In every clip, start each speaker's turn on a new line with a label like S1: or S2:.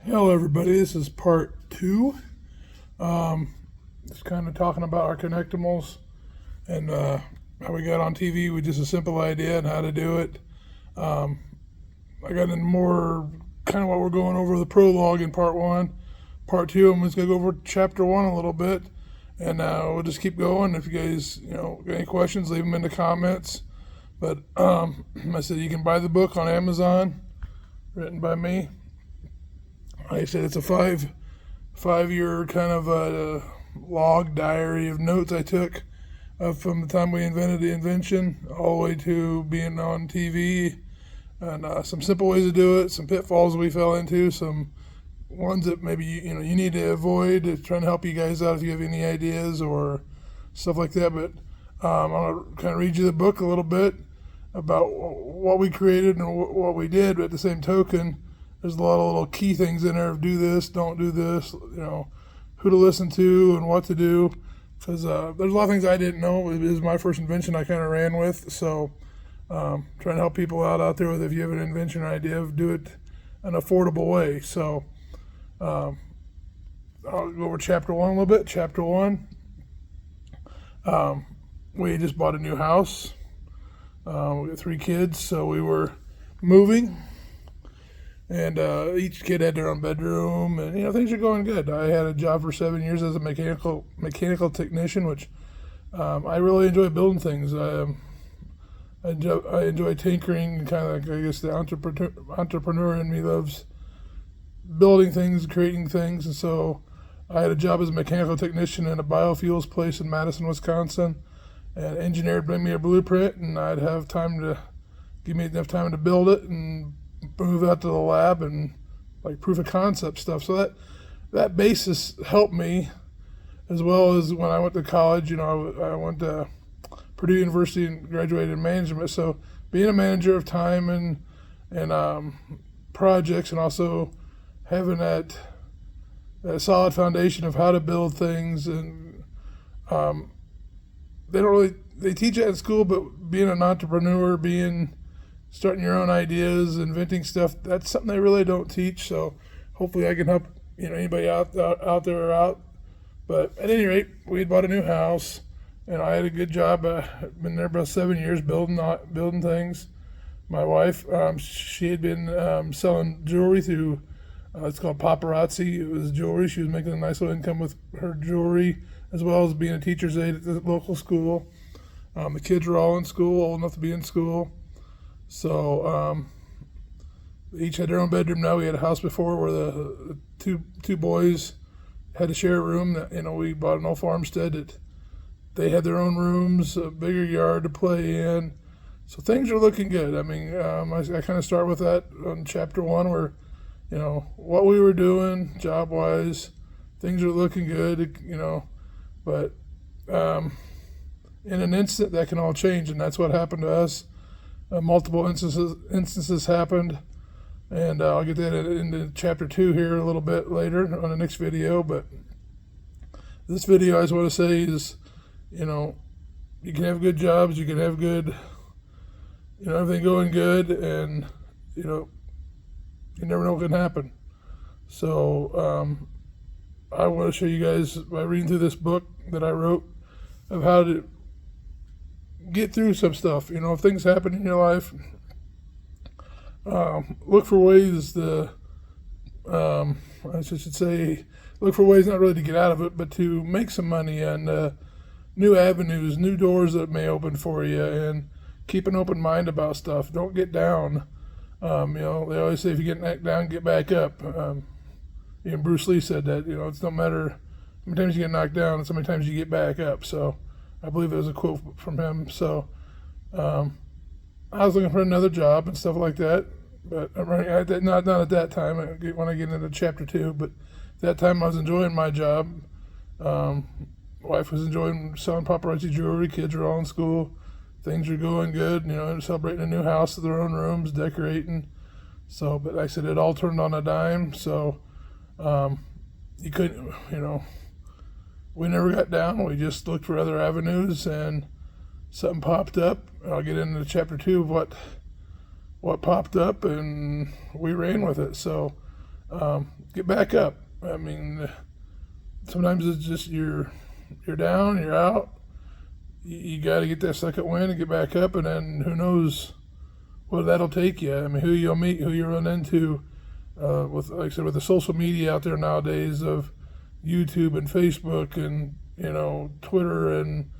S1: Hello, everybody. This is part two. Just kind of talking about our connectimals and how we got on TV with just a simple idea and how to do it. I got into more kind of what we're going over the prologue in part one. Part two, I'm just going to go over chapter one a little bit, and we'll just keep going. If you guys, got any questions, leave them in the comments. But I said you can buy the book on Amazon, written by me. Like I said, it's a five-year kind of log diary of notes I took from the time we invented the invention all the way to being on TV, and some simple ways to do it, some pitfalls we fell into, some ones that maybe you need to avoid, trying to help you guys out if you have any ideas or stuff like that. But I'm gonna kind of read you the book a little bit about what we created and what we did. But at the same token, there's a lot of little key things in there of do this, don't do this, who to listen to and what to do. Because there's a lot of things I didn't know. It was my first invention I kind of ran with. So trying to help people out there with if you have an invention or idea, do it an affordable way. So I'll go over chapter one a little bit. Chapter one, we just bought a new house. We got 3 kids, so we were moving. And each kid had their own bedroom, and things are going good. I had a job for 7 years as a mechanical technician, which I really enjoy building things. I enjoy tinkering, and kind of like, I guess the entrepreneur in me loves building things, creating things. And so I had a job as a mechanical technician in a biofuels place in Madison, Wisconsin. And engineer would bring me a blueprint, and I'd have time to give me enough time to build it and move out to the lab and like proof of concept stuff. So that basis helped me, as well as when I went to college. I went to Purdue University and graduated in management. So being a manager of time and projects, and also having that solid foundation of how to build things, and they teach it at school, but being an entrepreneur, starting your own ideas, inventing stuff, that's something they really don't teach. So hopefully I can help anybody out there or out. But at any rate, we had bought a new house, and I had a good job. I've been there about 7 years building things. My wife, she had been selling jewelry through it's called paparazzi. It was jewelry. She was making a nice little income with her jewelry, as well as being a teacher's aide at the local school. The kids were all in school, old enough to be in school. So they each had their own bedroom now. We had a house before where the two boys had to share a room. That we bought an old farmstead that they had their own rooms, a bigger yard to play in. So things are looking good. I mean, I kind of start with that on chapter one, where what we were doing job wise, things are looking good. But in an instant that can all change, and that's what happened to us. Multiple instances happened, and I'll get that into chapter 2 here a little bit later on the next video. But this video, I just want to say is, you can have good jobs, you can have good, everything going good, and you never know what can happen. So I want to show you guys, by reading through this book that I wrote, of how to get through some stuff. If things happen in your life, look for ways I should say, look for ways not really to get out of it, but to make some money, and new avenues, new doors that may open for you, and keep an open mind about stuff. Don't get down. They always say if you get knocked down, get back up. Even Bruce Lee said that. It's no matter how many times you get knocked down, and so many times you get back up. So I believe it was a quote from him. So I was looking for another job and stuff like that, but not at that time. When I get into chapter 2, but at that time I was enjoying my job. Wife was enjoying selling paparazzi jewelry. Kids are all in school. Things are going good. Celebrating a new house with their own rooms, decorating. So, but like I said, it all turned on a dime. So you couldn't, we never got down. We just looked for other avenues, and something popped up. I'll get into chapter 2 of what popped up, and we ran with it. So Get back up. I mean, sometimes it's just you're down, you're out. You got to get that second win and get back up, and then who knows where that'll take you. I mean, who you'll meet, who you run into, with, like I said, with the social media out there nowadays of YouTube and Facebook and, Twitter and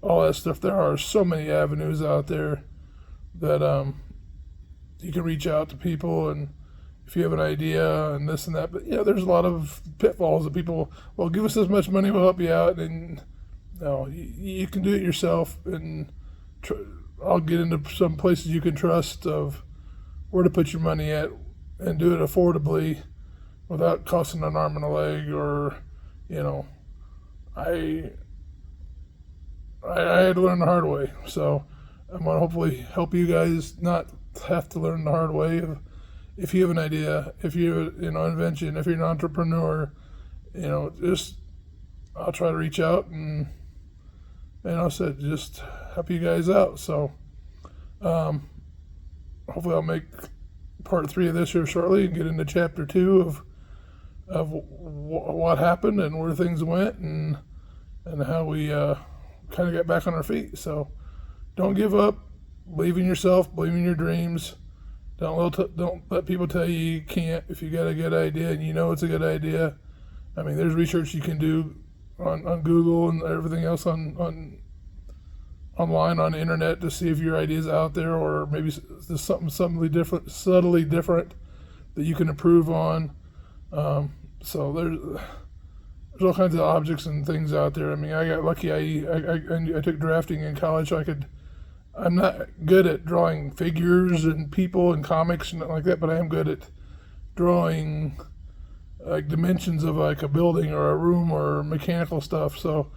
S1: all that stuff. There are so many avenues out there that you can reach out to people, and if you have an idea and this and that. But there's a lot of pitfalls that people, well, give us this much money, we'll help you out, and no, you can do it yourself. And I'll get into some places you can trust of where to put your money at and do it affordably without costing an arm and a leg, or I had to learn the hard way, so I'm going to hopefully help you guys not have to learn the hard way. If you have an idea, if you have an invention, if you're an entrepreneur, just I'll try to reach out and I said just help you guys out. So hopefully I'll make part 3 of this here shortly and get into chapter 2 of what happened and where things went and how we kind of got back on our feet. So don't give up. Believe in yourself. Believe in your dreams. Don't let people tell you can't. If you got a good idea and it's a good idea, I mean, there's research you can do on Google and everything else online on the internet to see if your idea is out there, or maybe there's something subtly different that you can improve on. So there's all kinds of objects and things out there. I mean, I got lucky. I took drafting in college, so I'm not good at drawing figures and people and comics and like that, but I am good at drawing like dimensions of like a building or a room or mechanical stuff. So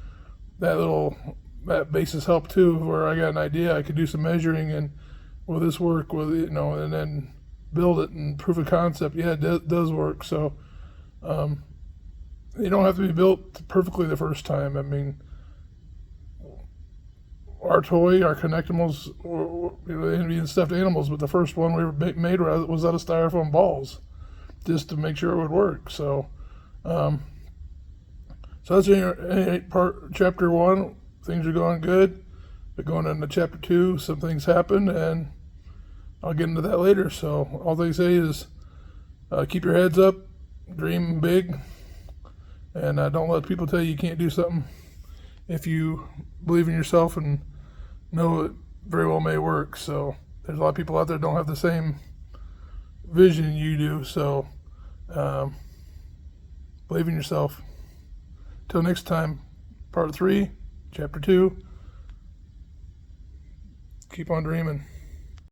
S1: that basis helped too, where I got an idea, I could do some measuring and will this work with and then build it and proof of concept. Yeah, it does work. So you don't have to be built perfectly the first time. I mean, our toy, our Connectimals, Indian stuffed animals, but the first one we made was out of styrofoam balls, just to make sure it would work. So, that's chapter 1. Things are going good, but going into chapter 2, some things happened, and I'll get into that later. So, all they say is keep your heads up, dream big, and don't let people tell you can't do something. If you believe in yourself and know it very well may work. So there's a lot of people out there that don't have the same vision you do. So believe in yourself. Till next time, part 3, chapter 2. Keep on dreaming.